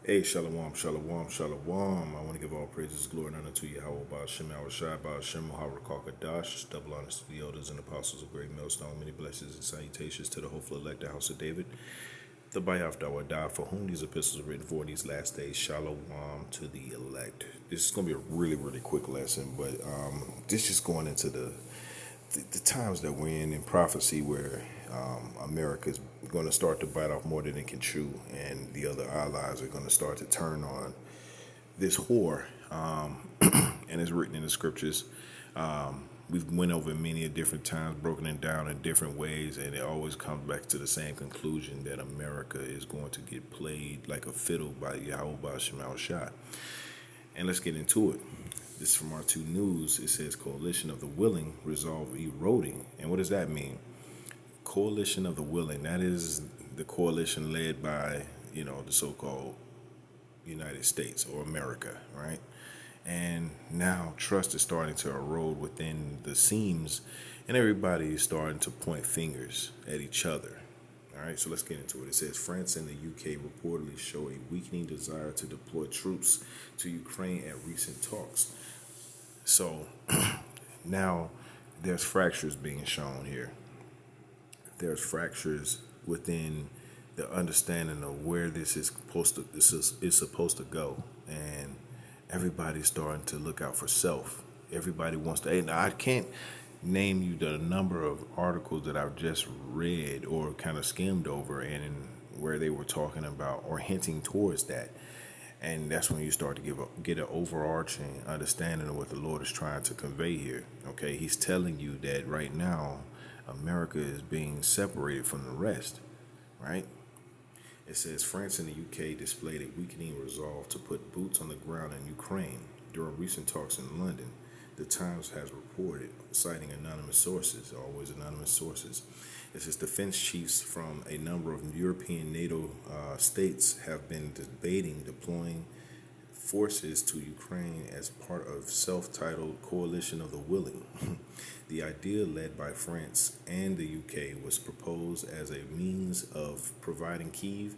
Hey, shalom, shalom, shalom. I want to give all praises, glory, and honor to Yahweh, Ba'ashem, Shai, Ba'ashem, Kadash, double honors to the elders and apostles of Great Millstone, many blessings and salutations to the hopeful elect, the house of David, the Bayaf Dawadah, for whom these epistles are written for in these last days. Shalom to the elect. This is going to be a really, really quick lesson, but this is going into the times that we're in prophecy where America is going to start to bite off more than it can chew, and the other allies are going to start to turn on this whore. And it's written in the scriptures. We've went over it many different times, broken it down in different ways, and it always comes back to the same conclusion that America is going to get played like a fiddle by Yahweh Ba'ashem Shai. And let's get into it. This is from R2 News. It says coalition of the willing resolve eroding. And what does that mean? Coalition of the willing. That is the coalition led by, the so-called United States or America, right? And now trust is starting to erode within the seams, and everybody is starting to point fingers at each other. All right, so let's get into it. It says France and the UK reportedly show a weakening desire to deploy troops to Ukraine at recent talks. So now there's fractures being shown here. There's fractures within the understanding of where this is supposed to go, and everybody's starting to look out for self. Everybody wants to. And I can't name you the number of articles that I've just read or kind of skimmed over, and where they were talking about or hinting towards that. And that's when you start to get an overarching understanding of what the Lord is trying to convey here. Okay, He's telling you that right now, America is being separated from the rest, right? It says France and the UK displayed a weakening resolve to put boots on the ground in Ukraine during recent talks in London. The Times has reported, citing anonymous sources, always anonymous sources. It says defense chiefs from a number of European NATO states have been debating deploying forces to Ukraine as part of self-titled Coalition of the Willing. The idea, led by France and the UK, was proposed as a means of providing Kyiv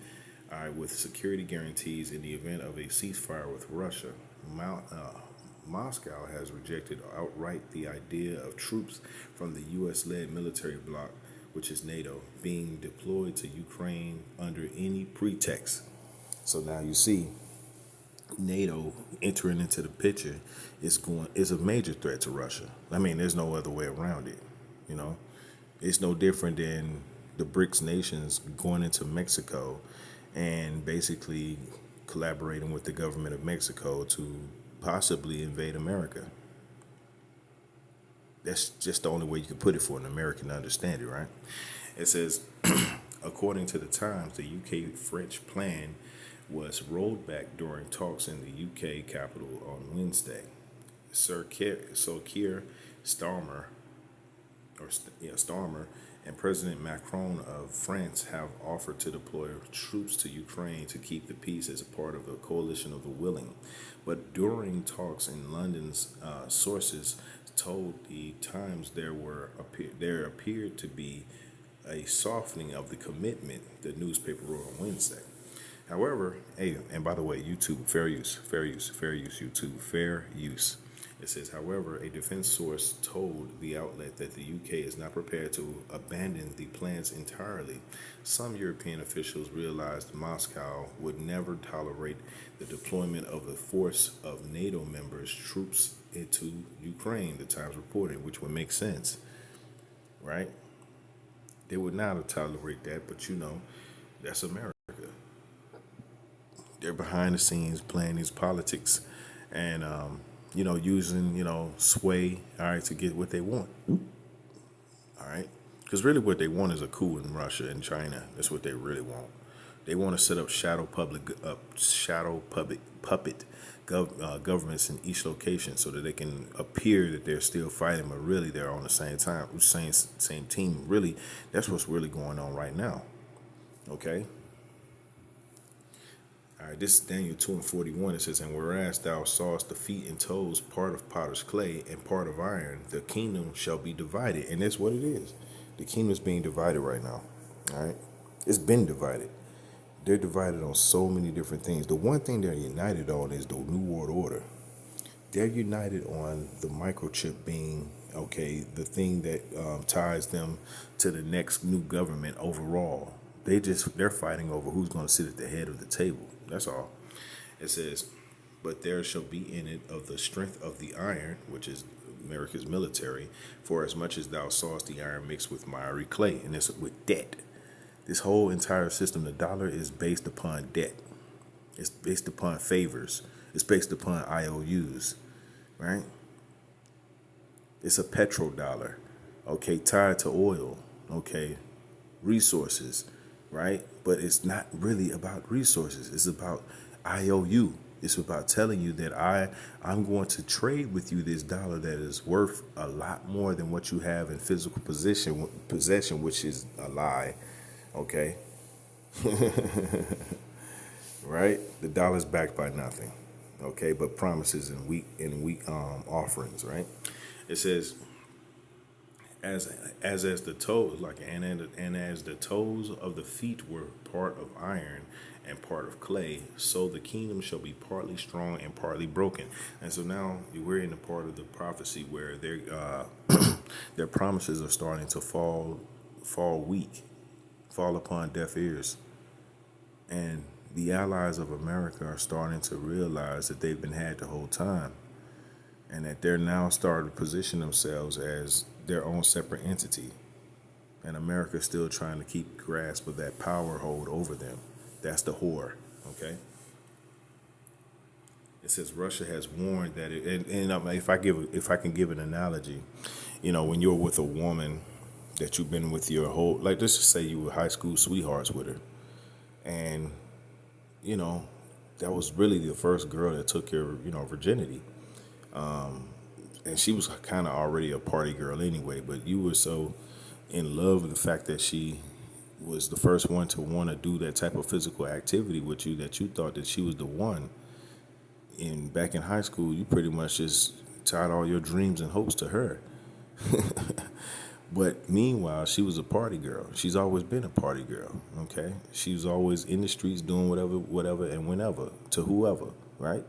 with security guarantees in the event of a ceasefire with Russia. Moscow has rejected outright the idea of troops from the U.S.-led military bloc, which is NATO, being deployed to Ukraine under any pretext. So now you see, NATO entering into the picture is a major threat to Russia. I mean, there's no other way around it. It's no different than the BRICS nations going into Mexico and basically collaborating with the government of Mexico to possibly invade America. That's just the only way you can put it for an American to understand it, right? It says, according to the Times, the UK-French plan was rolled back during talks in the UK capital on Wednesday. Sir Keir Starmer and President Macron of France have offered to deploy troops to Ukraine to keep the peace as a part of the coalition of the willing. But during talks in London's sources told the Times there appeared to be a softening of the commitment, the newspaper wrote on Wednesday. However, hey, and by the way, YouTube, fair use, YouTube, fair use. It says, however, a defense source told the outlet that the UK is not prepared to abandon the plans entirely. Some European officials realized Moscow would never tolerate the deployment of the force of NATO members' troops into Ukraine, the Times reported, which would make sense, right? They would not tolerate that, but that's America. They're behind the scenes playing these politics and, using, sway, all right, to get what they want. All right. Because really what they want is a coup in Russia and China. That's what they really want. They want to set up shadow puppet governments in each location so that they can appear that they're still fighting, but really they're on the same team. Really, that's what's really going on right now. Okay. All right, this is Daniel 2:41. It says, and whereas thou sawest the feet and toes, part of potter's clay and part of iron, the kingdom shall be divided. And that's what it is. The kingdom is being divided right now. All right. It's been divided. They're divided on so many different things. The one thing they're united on is the New World Order. They're united on the microchip being okay, the thing that ties them to the next new government overall. They're fighting over who's going to sit at the head of the table. That's all. It says, but there shall be in it of the strength of the iron, which is America's military, for as much as thou sawest the iron mixed with miry clay, and it's with debt. This whole entire system, the dollar is based upon debt. It's based upon favors. It's based upon IOUs, right? It's a petrodollar, okay, tied to oil, okay, resources, right? But it's not really about resources. It's about IOU. It's about telling you that I'm going to trade with you this dollar that is worth a lot more than what you have in physical possession, which is a lie, okay? Right? The dollar's backed by nothing, okay, but promises and weak offerings, right? It says, as the toes, like and as the toes of the feet were part of iron and part of clay, so the kingdom shall be partly strong and partly broken. And so now we're in the part of the prophecy where their promises are starting to fall weak, fall upon deaf ears, and the allies of America are starting to realize that they've been had the whole time, and that they're now starting to position themselves as their own separate entity. And America's still trying to keep grasp of that power hold over them. That's the whore, okay? It says Russia has warned that if I can give an analogy, when you're with a woman that you've been with your whole, like, let's just say you were high school sweethearts with her, and that was really the first girl that took your virginity. And she was kind of already a party girl anyway, but you were so in love with the fact that she was the first one to want to do that type of physical activity with you that you thought that she was the one. And back in high school, you pretty much just tied all your dreams and hopes to her. But meanwhile, she was a party girl. She's always been a party girl, okay? She was always in the streets doing whatever, and whenever, to whoever, right?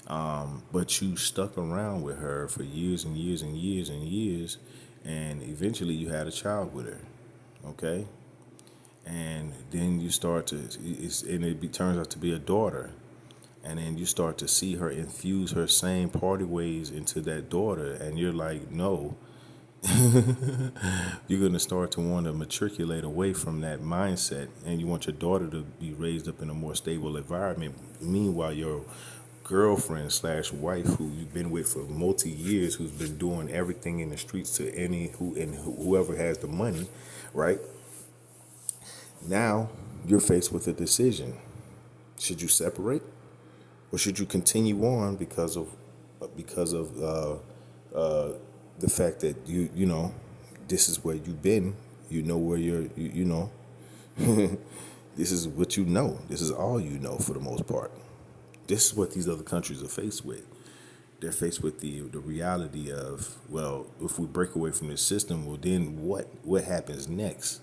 But you stuck around with her for years and years and years and years, and eventually you had a child with her, okay? And then you start to, turns out to be a daughter, and then you start to see her infuse her same party ways into that daughter, and you're like, no. You're going to start to want to matriculate away from that mindset, and you want your daughter to be raised up in a more stable environment. Meanwhile, your girlfriend / wife, who you've been with for multi years, who's been doing everything in the streets to whoever has the money, right? Now you're faced with a decision. Should you separate, or should you continue on because of the fact that this is where you've been, where this is what this is all for the most part. This is what these other countries are faced with. They're faced with the reality of, well, if we break away from this system, well, then what happens next?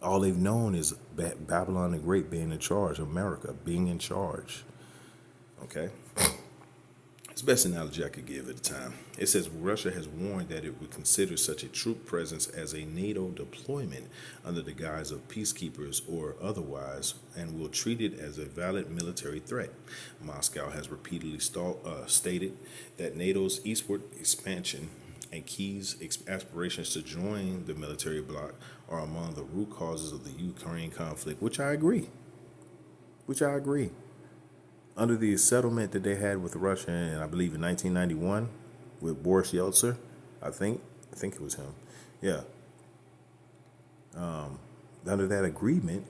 All they've known is Babylon the Great being in charge, America being in charge. Okay? It's the best analogy I could give at the time. It says Russia has warned that it would consider such a troop presence as a NATO deployment under the guise of peacekeepers or otherwise, and will treat it as a valid military threat. Moscow has repeatedly stated that NATO's eastward expansion and Kyiv's aspirations to join the military bloc are among the root causes of the Ukraine conflict, which I agree. Under the settlement that they had with Russia, I believe in 1991, with Boris Yeltsin, I think it was him. Yeah. Under that agreement,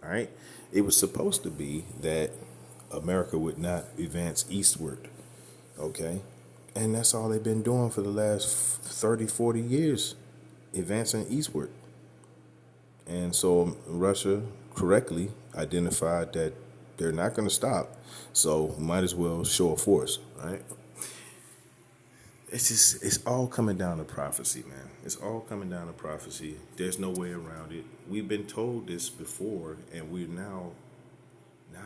all right, it was supposed to be that America would not advance eastward, okay? And that's all they've been doing for the last 30, 40 years, advancing eastward. And so Russia correctly identified that they're not going to stop, so might as well show a force, right? it's all coming down to prophecy, man. It's all coming down to prophecy. There's no way around it. We've been told this before, and we're now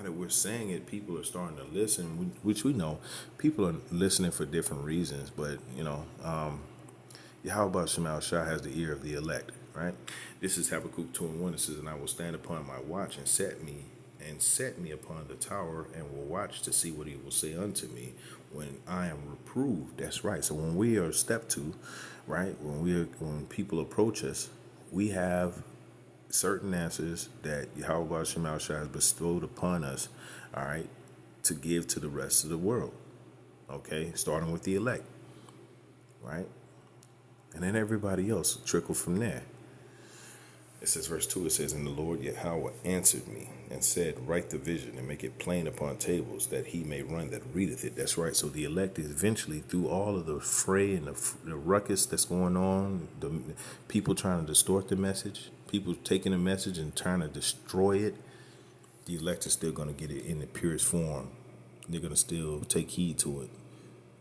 that we're saying it, people are starting to listen, which we know people are listening for different reasons. But how about Shemal Shah has the ear of the elect, right? This is Habakkuk 2:1. It says, "And I will stand upon my watch and set me upon the tower, and will watch to see what he will say unto me when I am reproved." That's right. So when we are step two, right? When people approach us, we have certain answers that Yahweh Shemal Shah has bestowed upon us, all right, to give to the rest of the world. Okay, starting with the elect, right? And then everybody else trickle from there. It says, verse 2, it says, "And the Lord Yahweh answered me and said, Write the vision and make it plain upon tables, that he may run that readeth it." That's right. So the elect is eventually, through all of the fray and the ruckus that's going on, the people trying to distort the message, people taking the message and trying to destroy it, the elect is still going to get it in the purest form. They're going to still take heed to it,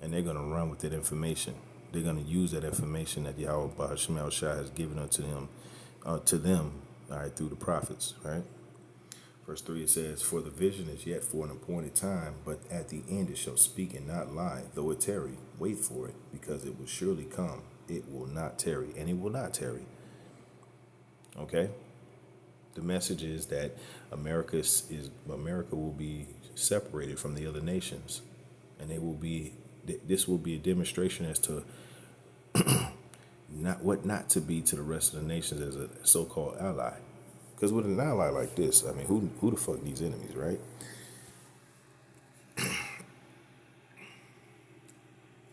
and they're going to run with that information. They're going to use that information that Yahweh Bahashemel Shah has given unto them, all right, through the prophets, right? Verse 3, it says, "For the vision is yet for an appointed time, but at the end it shall speak and not lie. Though it tarry, wait for it, because it will surely come. It will not tarry, and it will not tarry." Okay? The message is that America will be separated from the other nations, and this will be a demonstration as to not to be to the rest of the nations as a so-called ally. Because with an ally like this, I mean, who the fuck needs enemies, right?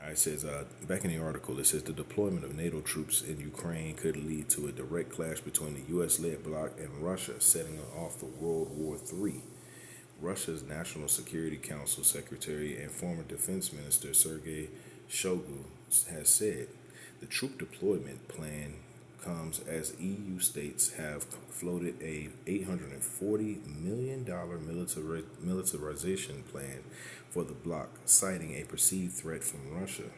It says, back in the article, it says the deployment of NATO troops in Ukraine could lead to a direct clash between the U.S.-led bloc and Russia, setting off the World War III. Russia's National Security Council Secretary and former Defense Minister Sergei Shoigu has said the troop deployment plan comes as EU states have floated a $840 million militarization plan for the bloc, citing a perceived threat from Russia.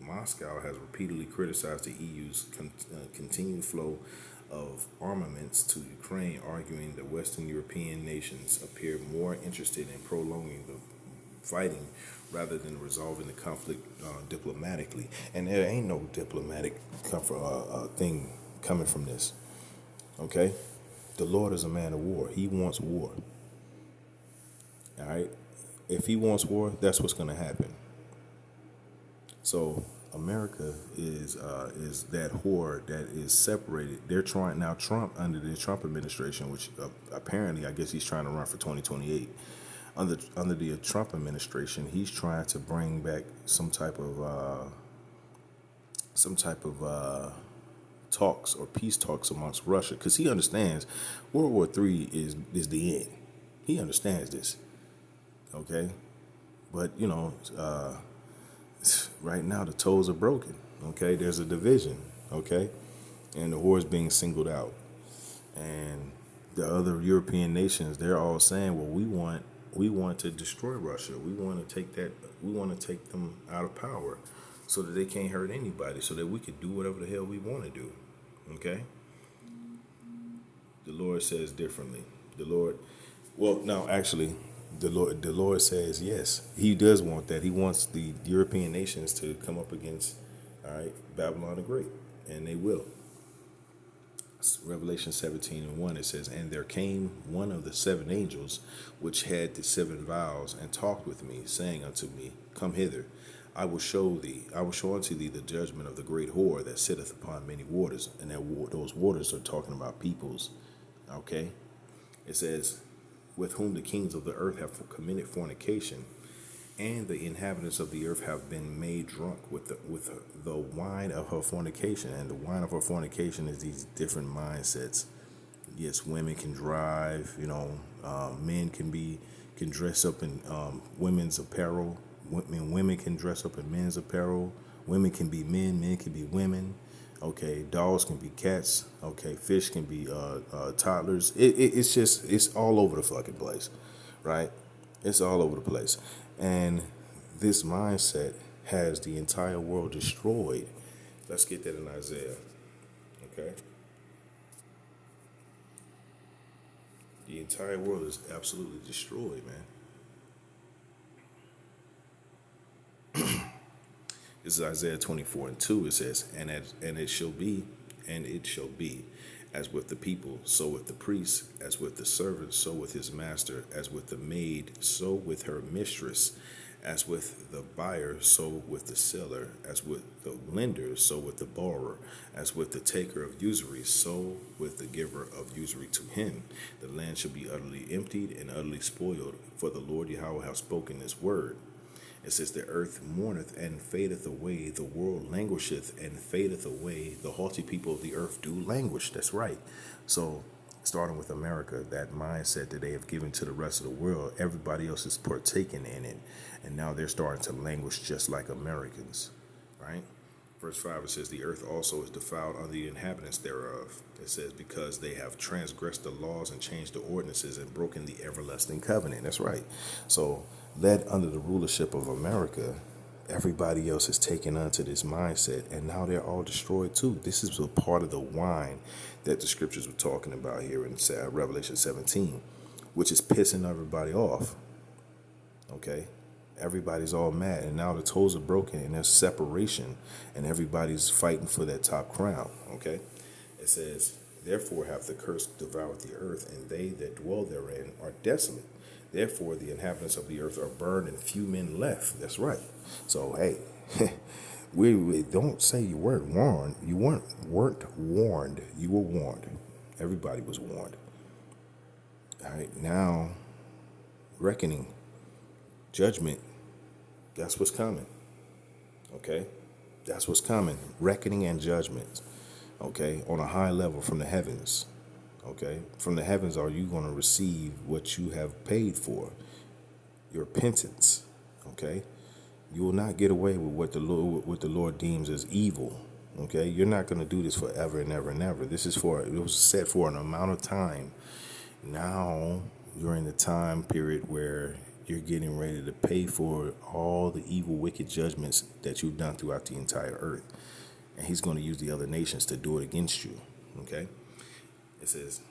Moscow has repeatedly criticized the EU's continued flow of armaments to Ukraine, arguing that Western European nations appear more interested in prolonging the fighting rather than resolving the conflict diplomatically. And there ain't no diplomatic thing coming from this. Okay? The Lord is a man of war. He wants war. All right? If he wants war, that's what's going to happen. So America is that whore that is separated. They're trying now. Trump, under the Trump administration, which apparently I guess he's trying to run for 2028. Under the Trump administration, he's trying to bring back some type of talks or peace talks amongst Russia, because he understands World War III is the end. He understands this. Okay, but right now the toes are broken. Okay, there's a division. Okay, and the war is being singled out, and the other European nations, they're all saying, well, we want to destroy Russia. We want to take them out of power, so that they can't hurt anybody, so that we could do whatever the hell we want to do. Okay. The Lord says differently. The Lord says yes. He does want that. He wants the European nations to come up against, all right, Babylon the Great, and they will. Revelation 17:1, it says, "And there came one of the seven angels, which had the seven vials, and talked with me, saying unto me, Come hither, I will show unto thee the judgment of the great whore that sitteth upon many waters." And those waters are talking about peoples. Okay? It says, "With whom the kings of the earth have committed fornication, and the inhabitants of the earth have been made drunk with the wine of her fornication." And the wine of her fornication is these different mindsets. Yes, women can drive. Men can dress up in women's apparel. Women can dress up in men's apparel. Women can be men. Men can be women. Okay, dogs can be cats. Okay, fish can be toddlers. It's all over the fucking place, right? It's all over the place. And this mindset has the entire world destroyed. Let's get that in Isaiah. Okay? The entire world is absolutely destroyed, man. This is Isaiah 24:2. It says, and it shall be, as with the people, so with the priest, as with the servant, so with his master, as with the maid, so with her mistress, as with the buyer, so with the seller, as with the lender, so with the borrower, as with the taker of usury, so with the giver of usury to him. The land shall be utterly emptied and utterly spoiled, for the Lord Yahweh hath spoken this word. It says, the earth mourneth and fadeth away, the world languisheth and fadeth away, the haughty people of the earth do languish. That's right. So, starting with America, that mindset that they have given to the rest of the world, everybody else is partaking in it, and now they're starting to languish just like Americans, right? Verse 5, it says, the earth also is defiled under the inhabitants thereof. It says, because they have transgressed the laws and changed the ordinances and broken the everlasting covenant. That's right. So, led under the rulership of America, everybody else is taken onto this mindset, and now they're all destroyed too. This is a part of the wine that the scriptures were talking about here in Revelation 17, which is pissing everybody off. Okay? Everybody's all mad, and now the toes are broken, and there's separation, and everybody's fighting for that top crown. Okay? It says, therefore hath the curse devoured the earth, and they that dwell therein are desolate. Therefore the inhabitants of the earth are burned, and few men left. That's right. So, hey, we don't say you weren't warned. You weren't warned. You were warned. Everybody was warned. All right, now, reckoning, judgment, that's what's coming. Okay? That's what's coming. Reckoning and judgment. Okay? On a high level from the heavens. Okay? From the heavens are you going to receive what you have paid for. Your repentance. Okay? You will not get away with what the Lord deems as evil. Okay? You're not going to do this forever and ever and ever. It was set for an amount of time. Now you're in the time period where you're getting ready to pay for all the evil, wicked judgments that you've done throughout the entire earth. And he's going to use the other nations to do it against you. Okay? It says,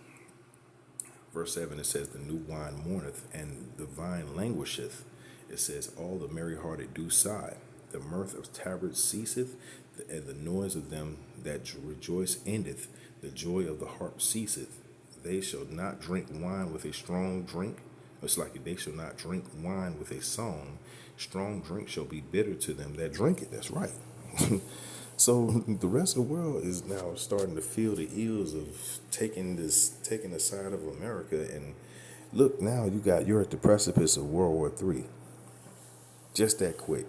verse 7, it says, the new wine mourneth, and the vine languisheth. It says, all the merry-hearted do sigh. The mirth of tabrets ceaseth, and the noise of them that rejoice endeth. The joy of the harp ceaseth. They shall not drink wine with a strong drink. It's like they shall not drink wine with a song. Strong drink shall be bitter to them that drink it. That's right. So the rest of the world is now starting to feel the ills of taking the side of America. And look, now you're at the precipice of World War III. Just that quick.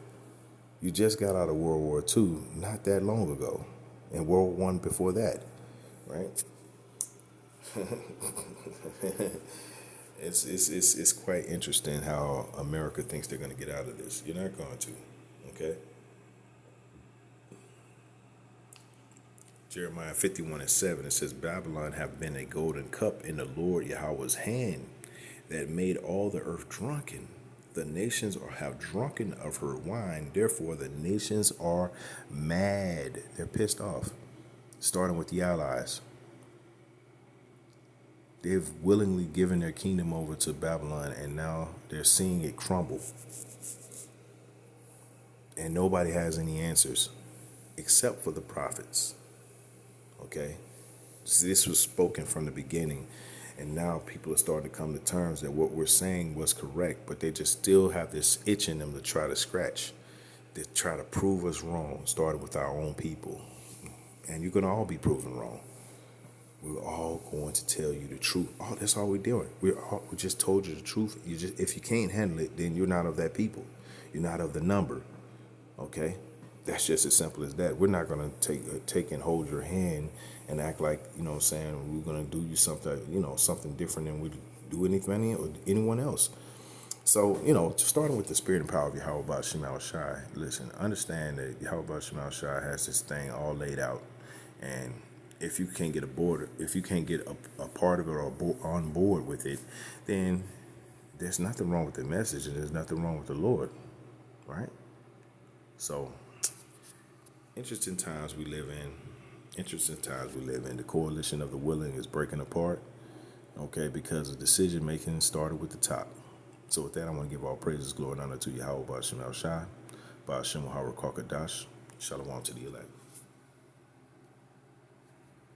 You just got out of World War II not that long ago, and World War I before that, right? It's quite interesting how America thinks they're going to get out of this. You're not going to, okay? Jeremiah 51:7, it says, Babylon have been a golden cup in the Lord Yahweh's hand that made all the earth drunken. The nations have drunken of her wine. Therefore, the nations are mad. They're pissed off, starting with the allies. They've willingly given their kingdom over to Babylon, and now they're seeing it crumble. And nobody has any answers except for the prophets. Okay? This was spoken from the beginning, and now people are starting to come to terms that what we're saying was correct, but they just still have this itch in them to try to scratch, to try to prove us wrong, starting with our own people. And you're going to all be proven wrong. We're all going to tell you the truth. Oh, that's all we're doing. We just told you the truth. If you can't handle it, then you're not of that people. You're not of the number. Okay? That's just as simple as that. We're not going to take and hold your hand and act like, we're going to do you something, something different than we do anyone else. So, starting with the spirit and power of Yahweh Shema Shai, listen, understand that Yahweh Shema Shai has this thing all laid out. And if you can't get a part of it or on board with it, then there's nothing wrong with the message and there's nothing wrong with the Lord, right? So, interesting times we live in. Interesting times we live in. The coalition of the willing is breaking apart, okay, because the decision making started with the top. So with that, I want to give all praises, glory, and honor to Yahweh, Ba'ashem Al Shai, Ba'ashem Muhammad Kakadash, Shalom to the elect.